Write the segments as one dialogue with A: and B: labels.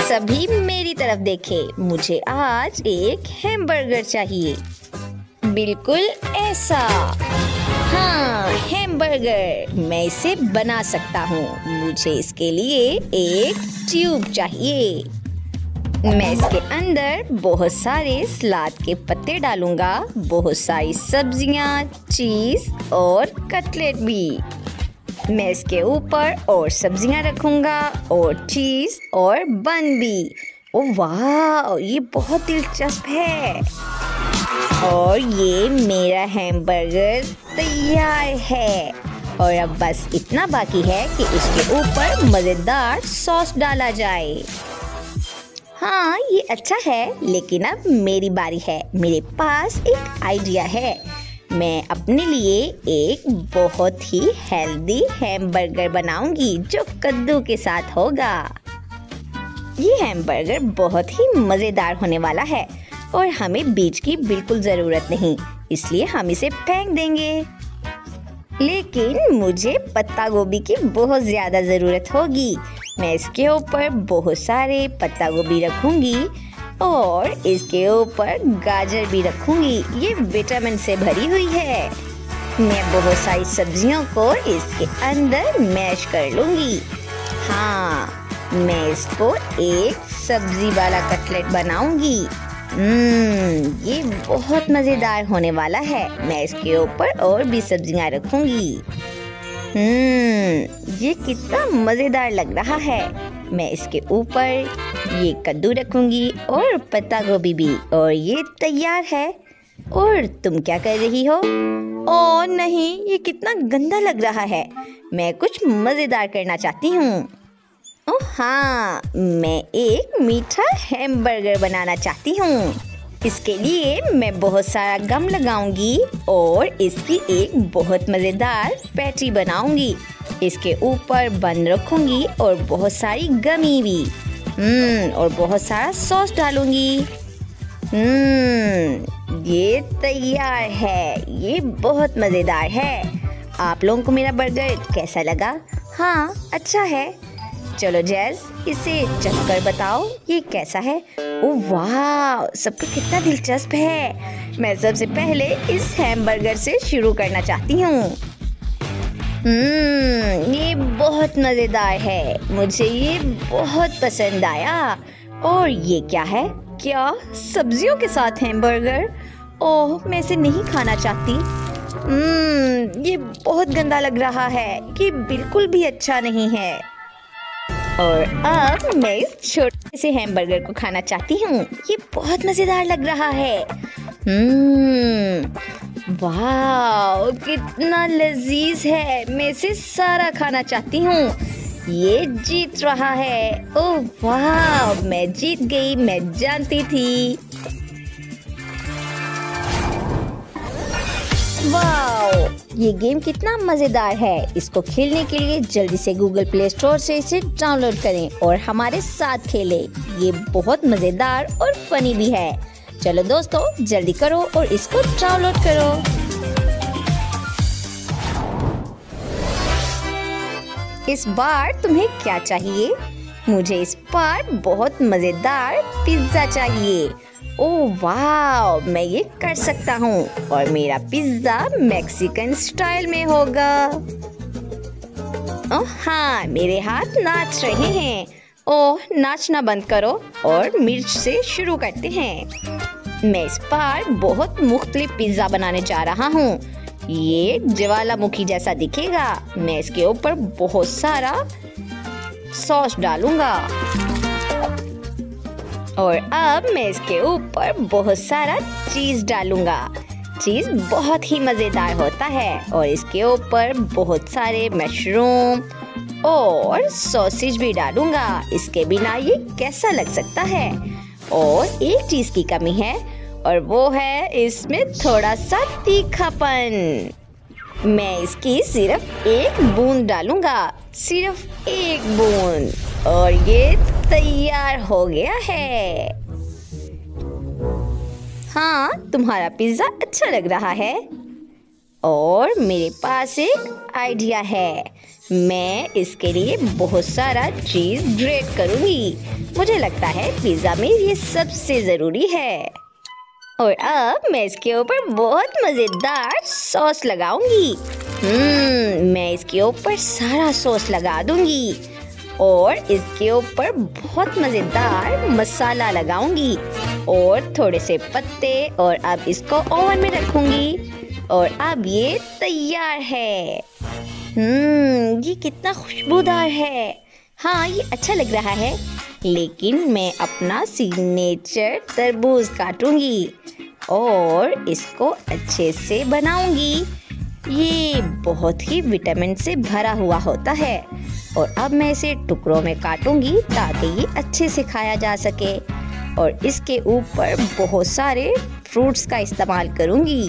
A: सभी मेरी तरफ देखें, मुझे आज एक हैमबर्गर चाहिए। बिल्कुल ऐसा। हाँ, हैमबर्गर। मैं इसे बना सकता हूँ। मुझे इसके लिए एक ट्यूब चाहिए। मैं इसके अंदर बहुत सारे सलाद के पत्ते डालूंगा, बहुत सारी सब्जियाँ, चीज और कटलेट भी। मैं इसके ऊपर और सब्जियाँ रखूंगा और चीज और बन भी। ओह वाह, ये बहुत दिलचस्प है। और ये मेरा हैमबर्गर तैयार है। और अब बस इतना बाकी है कि इसके ऊपर मजेदार सॉस डाला जाए। हाँ, ये अच्छा है, लेकिन अब मेरी बारी है। मेरे पास एक आइडिया है। मैं अपने लिए एक बहुत ही हेल्दी हैमबर्गर बनाऊंगी जो कद्दू के साथ होगा। ये हैमबर्गर बहुत ही मजेदार होने वाला है और हमें बीज की बिल्कुल जरूरत नहीं, इसलिए हम इसे फेंक देंगे। लेकिन मुझे पत्ता गोभी की बहुत ज्यादा जरूरत होगी। मैं इसके ऊपर बहुत सारे पत्ता गोभी रखूंगी और इसके ऊपर गाजर भी रखूंगी। ये विटामिन से भरी हुई है। मैं बहुत सारी सब्जियों को इसके अंदर मैश कर लूंगी। हाँ, मैं इसको एक सब्जी वाला कटलेट बनाऊंगी। ये बहुत मजेदार होने वाला है। मैं इसके ऊपर और भी सब्जियां रखूंगी। ये कितना मजेदार लग रहा है। मैं इसके ऊपर ये कद्दू रखूंगी और पत्ता गोभी भी। और ये तैयार है। और तुम क्या कर रही हो? ओह नहीं, ये कितना गंदा लग रहा है। मैं कुछ मजेदार करना चाहती हूँ। ओह हाँ, मैं एक मीठा हैमबर्गर बनाना चाहती हूँ। इसके लिए मैं बहुत सारा गम लगाऊंगी और इसकी एक बहुत मजेदार पैटी बनाऊंगी। इसके ऊपर बन रखूंगी और बहुत सारी गमी भी। और बहुत सारा सॉस डालूंगी। ये तैयार है। ये बहुत मजेदार है। आप लोगों को मेरा बर्गर कैसा लगा? हाँ, अच्छा है। चलो जैस, इसे चखकर बताओ ये कैसा है। ओह वाह, सबको कितना दिलचस्प है। मैं सबसे पहले इस हैमबर्गर से शुरू करना चाहती हूँ। ये बहुत मजेदार है। मुझे ये बहुत पसंद आया। और ये क्या है? क्या सब्जियों के साथ हैमबर्गर? ओह, मैं इसे नहीं खाना चाहती। ये बहुत गंदा लग रहा है। ये बिल्कुल भी अच्छा नहीं है। और अब मैं इस छोटे से हैमबर्गर को खाना चाहती हूँ। ये बहुत मजेदार लग रहा है। वाह, कितना लजीज है। मैं इसे सारा खाना चाहती हूँ। ये जीत रहा है। ओह वाह, मैं जीत गई। मैं जानती थी। वाह, ये गेम कितना मजेदार है। इसको खेलने के लिए जल्दी से गूगल प्ले स्टोर से इसे डाउनलोड करें और हमारे साथ खेलें। ये बहुत मजेदार और फनी भी है। चलो दोस्तों, जल्दी करो और इसको डाउनलोड करो। इस बार तुम्हें क्या चाहिए? मुझे इस बार बहुत मजेदार पिज्जा चाहिए। ओह वाह, मैं ये कर सकता हूँ और मेरा पिज्जा मैक्सिकन स्टाइल में होगा। ओह हाँ, मेरे हाथ नाच रहे हैं। ओह, नाचना बंद करो और मिर्च से शुरू करते हैं। मैं इस बार बहुत मुख्तलिफ पिज्जा बनाने जा रहा हूँ। ये ज्वालामुखी जैसा दिखेगा। मैं इसके ऊपर बहुत सारा सॉस डालूंगा। और अब मैं इसके ऊपर बहुत सारा चीज डालूंगा। चीज बहुत ही मजेदार होता है। और इसके ऊपर बहुत सारे मशरूम और सॉसेज भी डालूंगा। इसके बिना ये कैसा लग सकता है? और एक चीज की कमी है और वो है इसमें थोड़ा सा तीखापन। मैं इसकी सिर्फ एक बूंद डालूंगा, सिर्फ एक बूंद। और ये तैयार हो गया है। हाँ, तुम्हारा पिज्जा अच्छा लग रहा है। और मेरे पास एक आइडिया है। मैं इसके लिए बहुत सारा चीज ग्रेट करूंगी। मुझे लगता है पिज्जा में ये सबसे जरूरी है। और अब मैं इसके ऊपर बहुत मजेदार सॉस लगाऊंगी। मैं इसके ऊपर सारा सॉस लगा दूंगी और इसके ऊपर बहुत मजेदार मसाला लगाऊंगी और थोड़े से पत्ते, और अब इसको ओवन में रखूंगी। और अब ये तैयार है। ये कितना खुशबूदार है। हाँ, ये अच्छा लग रहा है। लेकिन मैं अपना सिग्नेचर तरबूज काटूंगी और इसको अच्छे से बनाऊंगी। ये बहुत ही विटामिन से भरा हुआ होता है। और अब मैं इसे टुकड़ों में काटूंगी ताकि ये अच्छे से खाया जा सके। और इसके ऊपर बहुत सारे फ्रूट्स का इस्तेमाल करूंगी।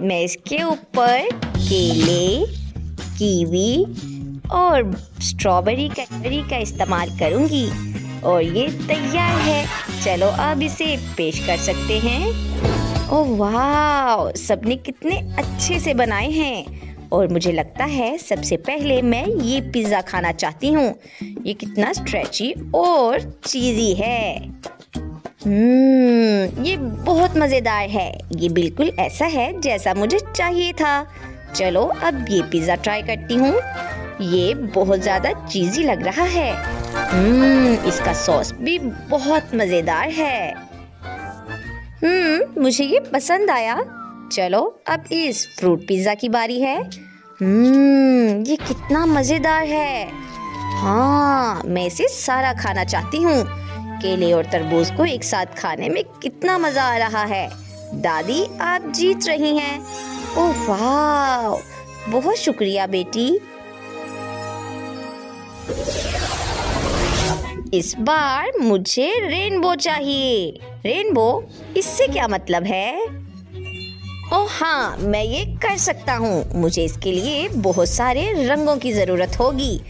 A: मैं इसके ऊपर केले, कीवी और स्ट्रॉबेरी का इस्तेमाल करूंगी और ये तैयार है। चलो अब इसे पेश कर सकते हैं। ओह वाह, सबने कितने अच्छे से बनाए हैं। और मुझे लगता है सबसे पहले मैं ये पिज़्ज़ा खाना चाहती हूँ। ये कितना स्ट्रेची और चीज़ी है। ये बहुत मज़ेदार है। ये बिल्कुल ऐसा है जैसा मुझे चाहिए था। चलो अब ये पिज़्ज़ा ट्राई करती हूँ। ये बहुत ज़्यादा चीज़ी लग रहा है। इसका सॉस भी बहुत मज़ेदार है। मुझे ये पसंद आया। चलो अब इस फ्रूट पिज़्ज़ा की बारी है। ये कितना मज़ेदार है। हाँ, मैं इसे सारा खाना चाहती हूँ। केले और तरबूज को एक साथ खाने में कितना मज़ा आ रहा है। दादी, आप जीत रही हैं। ओह वाह, बहुत शुक्रिया बेटी। इस बार मुझे रेनबो चाहिए। रेनबो, इससे क्या मतलब है? ओह हाँ, मैं ये कर सकता हूँ। मुझे इसके लिए बहुत सारे रंगों की ज़रूरत होगी।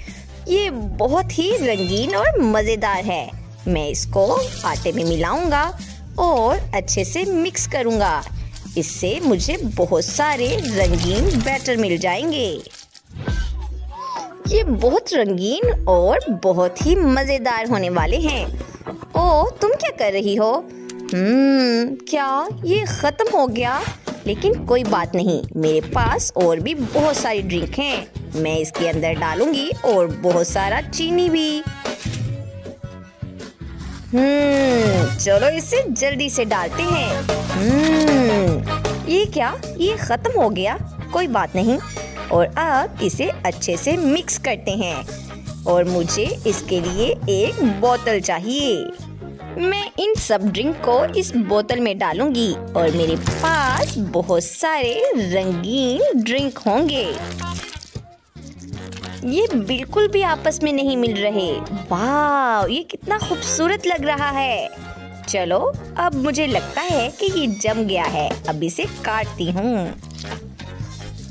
A: ये बहुत ही रंगीन और मज़ेदार है। मैं इसको आटे में मिलाऊंगा और अच्छे से मिक्स करूंगा। इससे मुझे बहुत सारे रंगीन बैटर मिल जाएंगे। ये बहुत रंगीन और बहुत ही मज़ेदार होने वाले हैं। ओह, तुम क्या कर रही हो? क्या ये ख़त्म हो गया? लेकिन कोई बात नहीं, मेरे पास और भी बहुत सारी ड्रिंक हैं। मैं इसके अंदर डालूंगी और बहुत सारा चीनी भी। चलो इसे जल्दी से डालते हैं। ये क्या? ये ख़त्म हो गया? कोई बात नहीं। और अब इसे अच्छे से मिक्स करते हैं। और मुझे इसके लिए एक बोतल चाहिए। मैं इन सब ड्रिंक को इस बोतल में डालूंगी और मेरे पास बहुत सारे रंगीन ड्रिंक होंगे। ये बिल्कुल भी आपस में नहीं मिल रहे। वाह, ये कितना खूबसूरत लग रहा है। चलो अब मुझे लगता है कि ये जम गया है। अब इसे काटती हूँ।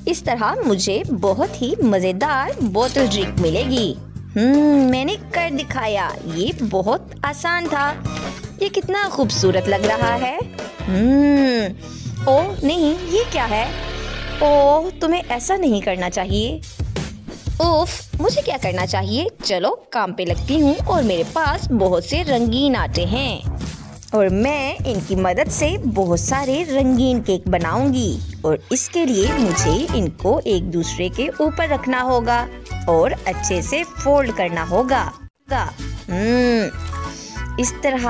A: इस तरह मुझे बहुत ही मज़ेदार बोतल ड्रिंक मिलेगी। मैंने कर दिखाया। ये बहुत आसान था। ये कितना खूबसूरत लग रहा है। ओह नहीं, ये क्या है? ओह, तुम्हें ऐसा नहीं करना चाहिए। उफ, मुझे क्या करना चाहिए? चलो काम पे लगती हूँ। और मेरे पास बहुत से रंगीन आटे हैं और मैं इनकी मदद से बहुत सारे रंगीन केक बनाऊंगी। और इसके लिए मुझे इनको एक दूसरे के ऊपर रखना होगा और अच्छे से फोल्ड करना होगा। इस तरह।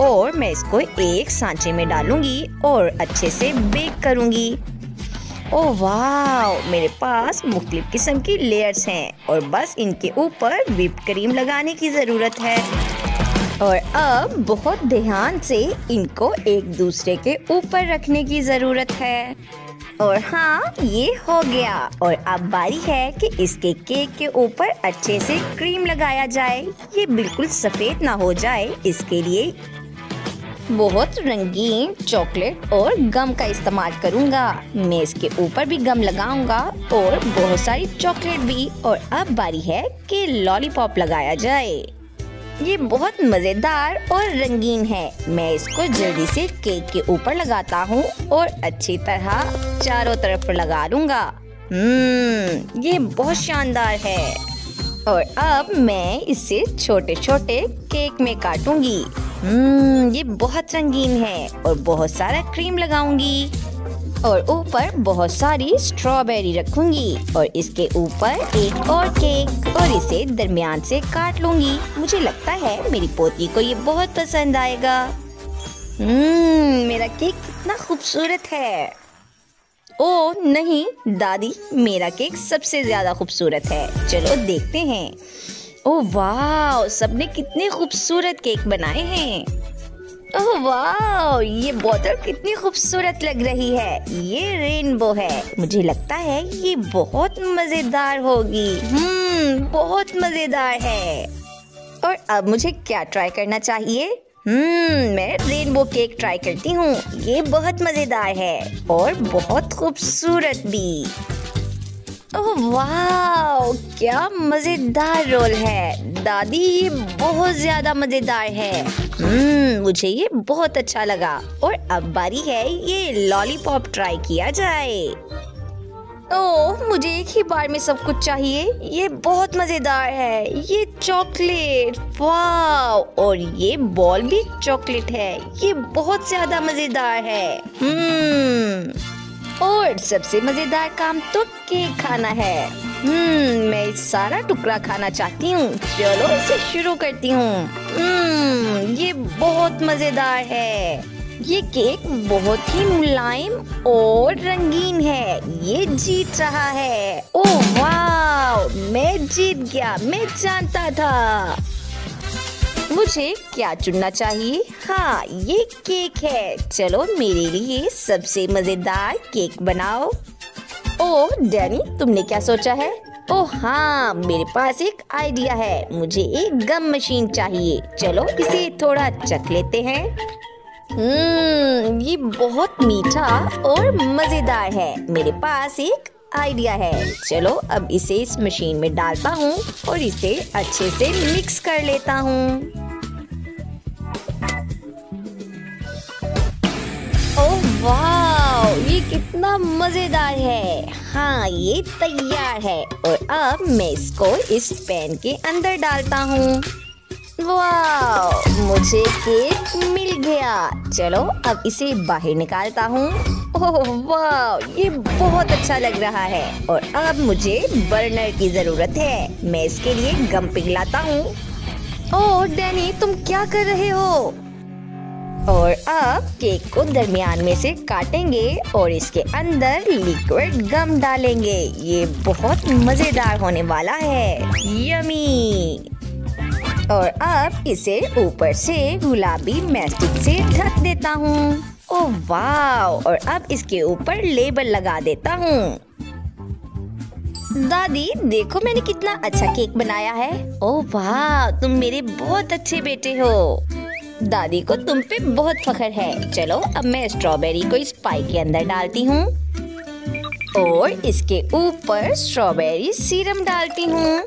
A: और मैं इसको एक सांचे में डालूंगी और अच्छे से बेक करूंगी। ओह वाह, मेरे पास मुख्तलिफ किस्म की लेयर्स हैं और बस इनके ऊपर व्हिप क्रीम लगाने की ज़रूरत है। और अब बहुत ध्यान से इनको एक दूसरे के ऊपर रखने की ज़रूरत है। और हाँ, ये हो गया। और अब बारी है कि इसके केक के ऊपर अच्छे से क्रीम लगाया जाए। ये बिल्कुल सफ़ेद ना हो जाए, इसके लिए बहुत रंगीन चॉकलेट और गम का इस्तेमाल करूंगा। मैं इसके ऊपर भी गम लगाऊंगा और बहुत सारी चॉकलेट भी। और अब बारी है कि लॉलीपॉप लगाया जाए। ये बहुत मजेदार और रंगीन है। मैं इसको जल्दी से केक के ऊपर लगाता हूँ और अच्छी तरह चारों तरफ लगा लूंगा। ये बहुत शानदार है। और अब मैं इसे छोटे छोटे केक में काटूंगी। ये बहुत रंगीन है और बहुत सारा क्रीम लगाऊंगी और ऊपर बहुत सारी स्ट्रॉबेरी रखूंगी और इसके ऊपर एक और केक और इसे दरमियान से काट लूंगी। मुझे लगता है मेरी पोती को ये बहुत पसंद आएगा। मेरा केक कितना खूबसूरत है। ओ नहीं दादी, मेरा केक सबसे ज्यादा खूबसूरत है। चलो देखते हैं। ओ वाह, सबने कितने खूबसूरत केक बनाए हैं। ओह वाह, ये बोतल कितनी खूबसूरत लग रही है। ये रेनबो है। मुझे लगता है ये बहुत मजेदार होगी। बहुत मजेदार है। और अब मुझे क्या ट्राई करना चाहिए? मैं रेनबो केक ट्राई करती हूँ। ये बहुत मजेदार है और बहुत खूबसूरत भी। ओह वाह, क्या मजेदार रोल है दादी, ये बहुत ज्यादा मजेदार है। मुझे ये बहुत अच्छा लगा। और अब बारी है ये लॉलीपॉप ट्राई किया जाए। ओह, मुझे एक ही बार में सब कुछ चाहिए। ये बहुत मजेदार है। ये चॉकलेट, वाह, और ये बॉल भी चॉकलेट है। ये बहुत ज्यादा मजेदार है। और सबसे मजेदार काम तो केक खाना है। मैं सारा टुकड़ा खाना चाहती हूँ। चलो इसे शुरू करती हूँ। ये बहुत मजेदार है। ये केक बहुत ही मुलायम और रंगीन है। ये जीत रहा है। ओह वाह, मैं जीत गया। मैं जानता था। मुझे क्या चुनना चाहिए? हाँ, ये केक है। चलो मेरे लिए सबसे मजेदार केक बनाओ। ओह डैनी, तुमने क्या सोचा है? ओह हाँ, मेरे पास एक आइडिया है। मुझे एक गम मशीन चाहिए। चलो इसे थोड़ा चख लेते हैं। ये बहुत मीठा और मजेदार है। मेरे पास एक आइडिया है। चलो अब इसे इस मशीन में डालता हूँ और इसे अच्छे से मिक्स कर लेता हूँ। ओह वाह, ये कितना मजेदार है। हाँ, ये तैयार है। और अब मैं इसको इस पैन के अंदर डालता हूँ। वाह, मुझे केक मिल गया। चलो अब इसे बाहर निकालता हूँ। ओह वाह, ये बहुत अच्छा लग रहा है। और अब मुझे बर्नर की जरूरत है। मैं इसके लिए गम पिघलाता हूँ। ओह डैनी, तुम क्या कर रहे हो? और अब केक को दरमियान में से काटेंगे और इसके अंदर लिक्विड गम डालेंगे। ये बहुत मजेदार होने वाला है। यमी। और अब इसे ऊपर से गुलाबी मैस्टिक से ढक देता हूँ। ओह वाह, और अब इसके ऊपर लेबल लगा देता हूँ। दादी देखो, मैंने कितना अच्छा केक बनाया है। ओह वाह, तुम मेरे बहुत अच्छे बेटे हो। दादी को तुम पे बहुत फख्र है। चलो अब मैं स्ट्रॉबेरी को इस पाई के अंदर डालती हूँ और इसके ऊपर स्ट्रॉबेरी सीरम डालती हूँ।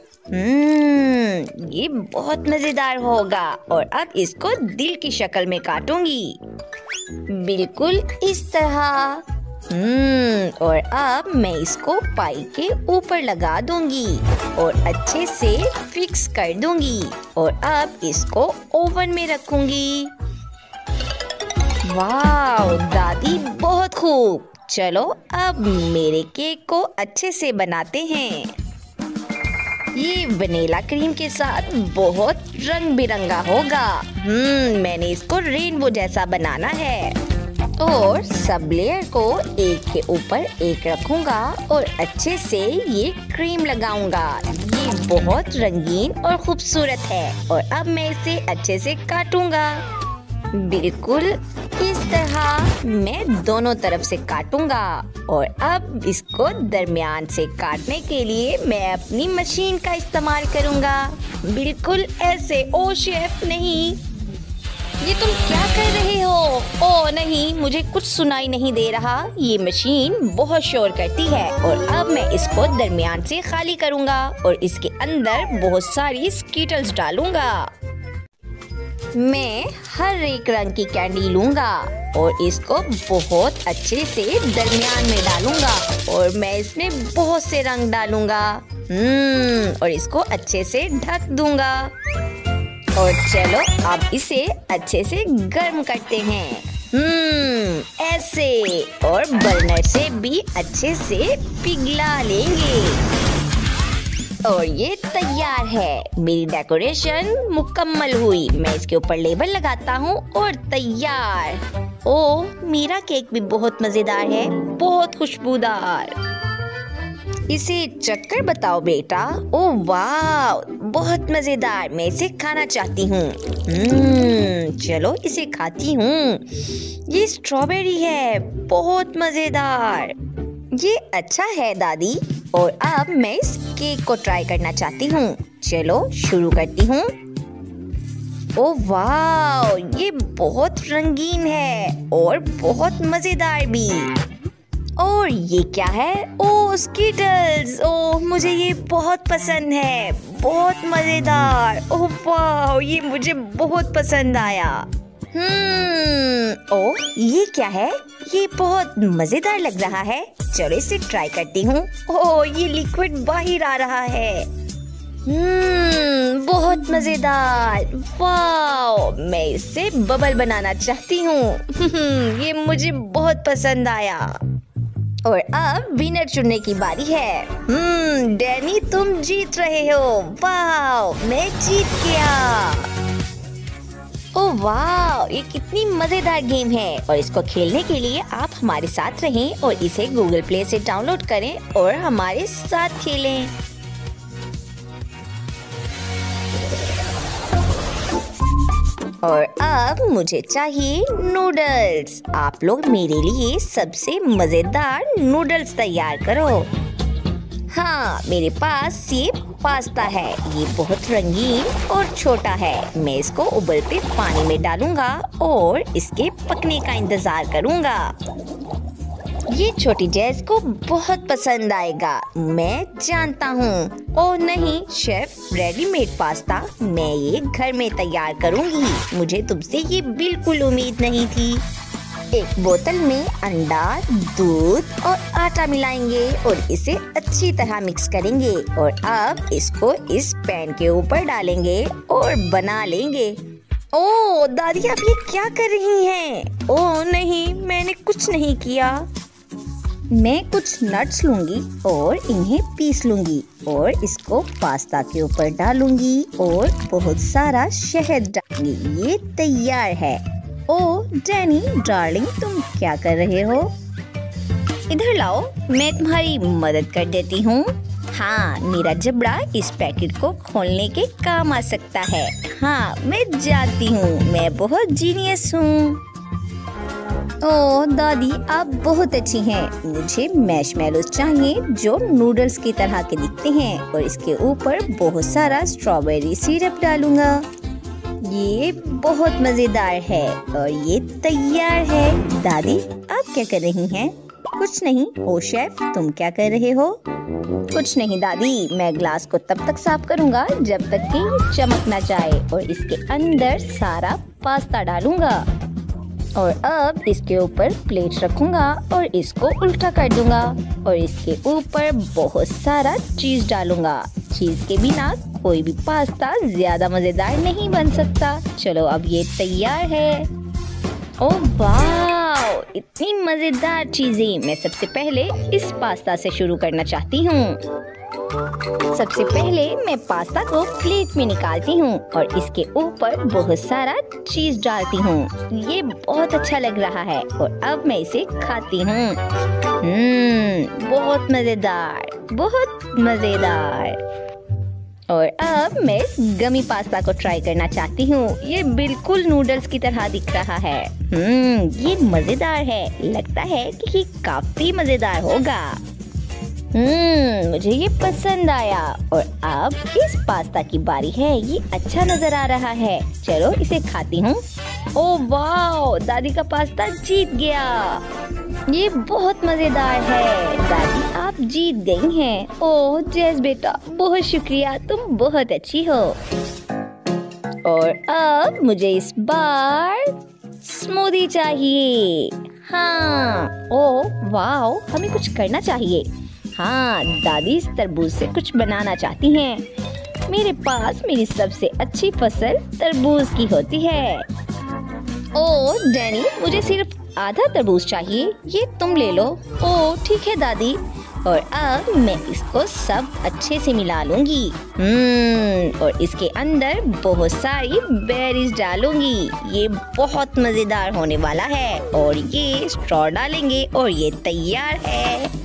A: ये बहुत मजेदार होगा। और अब इसको दिल की शक्ल में काटूंगी, बिल्कुल इस तरह। और अब मैं इसको पाई के ऊपर लगा दूंगी और अच्छे से फिक्स कर दूंगी। और अब इसको ओवन में रखूंगी। वाह दादी, बहुत खूब। चलो अब मेरे केक को अच्छे से बनाते हैं। ये वनीला क्रीम के साथ बहुत रंग बिरंगा होगा। मैंने इसको रेनबो जैसा बनाना है और सब लेयर को एक के ऊपर एक रखूंगा और अच्छे से ये क्रीम लगाऊंगा। ये बहुत रंगीन और खूबसूरत है। और अब मैं इसे अच्छे से काटूंगा, बिल्कुल इस तरह। मैं दोनों तरफ से काटूंगा। और अब इसको दरमियान से काटने के लिए मैं अपनी मशीन का इस्तेमाल करूंगा, बिल्कुल ऐसे। ओ शेफ नहीं, ये तुम क्या कर रहे हो? ओ नहीं, मुझे कुछ सुनाई नहीं दे रहा। ये मशीन बहुत शोर करती है। और अब मैं इसको दरमियान से खाली करूंगा और इसके अंदर बहुत सारी स्कीटल्स डालूंगा। मैं हर एक रंग की कैंडी लूंगा और इसको बहुत अच्छे से दरमियान में डालूंगा और मैं इसमें बहुत से रंग डालूंगा। और इसको अच्छे से ढक दूंगा। और चलो अब इसे अच्छे से गर्म करते हैं। ऐसे, और बर्नर से भी अच्छे से पिघला लेंगे। और ये तैयार है। मेरी डेकोरेशन मुकम्मल हुई। मैं इसके ऊपर लेबल लगाता हूँ और तैयार। ओह, मेरा केक भी बहुत मजेदार है, बहुत खुशबूदार। इसे चखकर बताओ बेटा। ओह वाह, बहुत मजेदार। मैं इसे खाना चाहती हूँ। चलो इसे खाती हूँ। ये स्ट्रॉबेरी है, बहुत मजेदार। ये अच्छा है दादी। और अब मैं इस केक को ट्राई करना चाहती हूँ। चलो शुरू करती हूँ। ओह वाह, ये बहुत रंगीन है और बहुत मजेदार भी। और ये क्या है? ओह स्कीटल्स। ओह, मुझे ये बहुत पसंद है, बहुत मजेदार। ओह वाह, ये मुझे बहुत पसंद आया। ओह, ये क्या है? ये बहुत मजेदार लग रहा है। चलो इसे ट्राई करती हूँ। ओह, ये लिक्विड बाहर आ रहा है। बहुत मजेदार। वाह, मैं इससे बबल बनाना चाहती हूँ। ये मुझे बहुत पसंद आया। और अब विनर चुनने की बारी है। डैनी, तुम जीत रहे हो। वाह, मैं जीत गया। ओह वाह, ये कितनी मजेदार गेम है। और इसको खेलने के लिए आप हमारे साथ रहें और इसे गूगल प्ले से डाउनलोड करें और हमारे साथ खेलें। और अब मुझे चाहिए नूडल्स। आप लोग मेरे लिए सबसे मजेदार नूडल्स तैयार करो। हाँ, मेरे पास ये पास्ता है। ये बहुत रंगीन और छोटा है। मैं इसको उबलते पानी में डालूंगा और इसके पकने का इंतजार करूंगा। ये छोटी जैस को बहुत पसंद आएगा, मैं जानता हूँ। ओह नहीं शेफ, रेडीमेड पास्ता मैं ये घर में तैयार करूंगी। मुझे तुमसे ये बिल्कुल उम्मीद नहीं थी। एक बोतल में अंडा, दूध और आटा मिलाएंगे और इसे अच्छी तरह मिक्स करेंगे। और अब इसको इस पैन के ऊपर डालेंगे और बना लेंगे। ओह दादी, आप ये क्या कर रही हैं? ओह नहीं, मैंने कुछ नहीं किया। मैं कुछ नट्स लूंगी और इन्हें पीस लूंगी और इसको पास्ता के ऊपर डालूंगी और बहुत सारा शहद डालूंगी। ये तैयार है। ओह डैनी डार्लिंग, तुम क्या कर रहे हो? इधर लाओ, मैं तुम्हारी मदद कर देती हूँ। हाँ, मेरा जबड़ा इस पैकेट को खोलने के काम आ सकता है। हाँ, मैं जानती हूँ, मैं बहुत जीनियस हूँ। ओह दादी, आप बहुत अच्छी हैं। मुझे मैशमेलोस चाहिए जो नूडल्स की तरह के दिखते हैं और इसके ऊपर बहुत सारा स्ट्रॉबेरी सिरप डालूंगा। ये बहुत मजेदार है और ये तैयार है। दादी, आप क्या कर रही हैं? कुछ नहीं। ओ शेफ, तुम क्या कर रहे हो? कुछ नहीं दादी, मैं ग्लास को तब तक साफ करूंगा जब तक कि चमक ना जाए और इसके अंदर सारा पास्ता डालूंगा। और अब इसके ऊपर प्लेट रखूंगा और इसको उल्टा कर दूंगा और इसके ऊपर बहुत सारा चीज डालूंगा। चीज के बिना कोई भी पास्ता ज्यादा मजेदार नहीं बन सकता। चलो अब ये तैयार है। ओह वाह, इतनी मजेदार चीजें। मैं सबसे पहले इस पास्ता से शुरू करना चाहती हूँ। सबसे पहले मैं पास्ता को प्लेट में निकालती हूँ और इसके ऊपर बहुत सारा चीज डालती हूँ। ये बहुत अच्छा लग रहा है और अब मैं इसे खाती हूँ। बहुत मजेदार, बहुत मजेदार। और अब मैं इस गमी पास्ता को ट्राई करना चाहती हूँ। ये बिल्कुल नूडल्स की तरह दिख रहा है। ये मजेदार है। लगता है कि ये काफी मजेदार होगा। मुझे ये पसंद आया। और अब इस पास्ता की बारी है। ये अच्छा नजर आ रहा है। चलो इसे खाती हूँ। ओह वाह, दादी का पास्ता जीत गया। ये बहुत मजेदार है। दादी, आप जीत गई हैं। ओह जेस बेटा, बहुत शुक्रिया, तुम बहुत अच्छी हो। और अब मुझे इस बार स्मूदी चाहिए। हाँ, ओह वाओ, हमें कुछ करना चाहिए। हाँ, दादी इस तरबूज से कुछ बनाना चाहती हैं। मेरे पास मेरी सबसे अच्छी फसल तरबूज की होती है। ओह डैनी, मुझे सिर्फ आधा तरबूज चाहिए, ये तुम ले लो। ओह ठीक है दादी, और अब मैं इसको सब अच्छे से मिला लूंगी। और इसके अंदर बहुत सारी बेरीज डालूंगी। ये बहुत मजेदार होने वाला है। और ये स्ट्रॉ डालेंगे और ये तैयार है।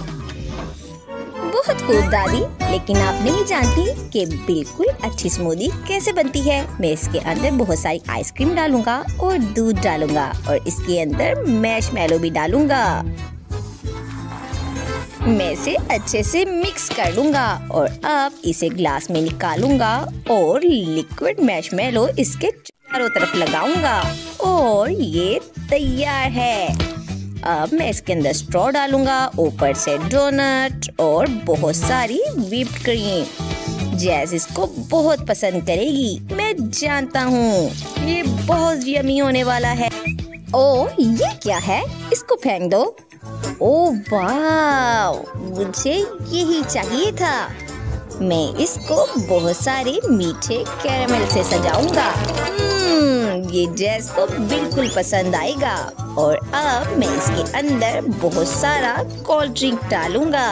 A: बहुत खूब दादी, लेकिन आप नहीं जानती कि बिल्कुल अच्छी स्मूदी कैसे बनती है। मैं इसके अंदर बहुत सारी आइसक्रीम डालूंगा और दूध डालूंगा और इसके अंदर मैशमेलो भी डालूंगा। मैं इसे अच्छे से मिक्स कर लूंगा और अब इसे ग्लास में निकालूंगा और लिक्विड मैशमेलो इसके चारों तरफ लगाऊंगा और ये तैयार है। अब मैं इसके अंदर स्ट्रॉ डालूंगा, ऊपर से डोनट और बहुत सारी व्हिप्ड क्रीम। जैस इसको बहुत पसंद करेगी, मैं जानता हूँ। ये बहुत यम्मी होने वाला है। ओह ये क्या है, इसको फेंक दो। ओह वाह, मुझे यही चाहिए था। मैं इसको बहुत सारे मीठे कैरेमल से सजाऊंगा। ये जैस को बिल्कुल पसंद आएगा। और अब मैं इसके अंदर बहुत सारा कोल्ड ड्रिंक डालूंगा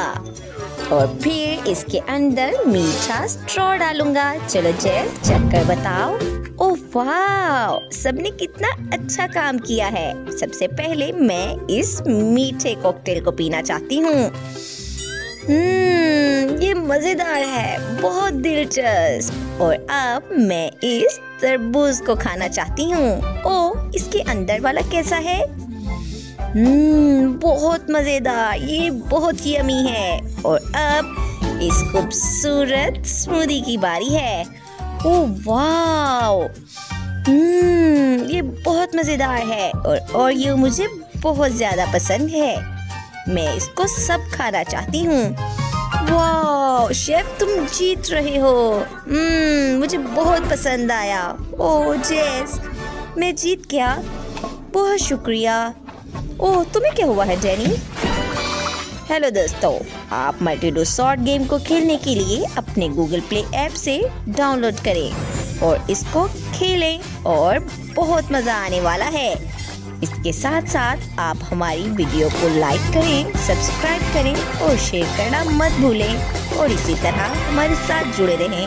A: और फिर इसके अंदर मीठा स्ट्रॉ डालूंगा। चलो जैस चेक कर बताओ। ओह वाह, सबने कितना अच्छा काम किया है। सबसे पहले मैं इस मीठे कॉकटेल को पीना चाहती हूँ। ये मजेदार है, बहुत दिलचस्प। और अब मैं इस तरबूज को खाना चाहती हूँ। ओह इसके अंदर वाला कैसा है? बहुत मजेदार, ये बहुत यम्मी है। और अब इस खूबसूरत स्मूदी की बारी है। ओह वाव, ये बहुत मजेदार है और ये मुझे बहुत ज्यादा पसंद है। मैं इसको सब खाना चाहती हूँ। वाह शेफ, तुम जीत रहे हो। मुझे बहुत पसंद आया। ओह जेस, मैं जीत गया, बहुत शुक्रिया। ओह तुम्हें क्या हुआ है जेनी? हेलो दोस्तों, आप मल्टी-डो सॉर्ट गेम को खेलने के लिए अपने गूगल प्ले ऐप से डाउनलोड करें और इसको खेलें और बहुत मज़ा आने वाला है। इसके साथ साथ आप हमारी वीडियो को लाइक करें, सब्सक्राइब करें और शेयर करना मत भूलें और इसी तरह हमारे साथ जुड़े रहें।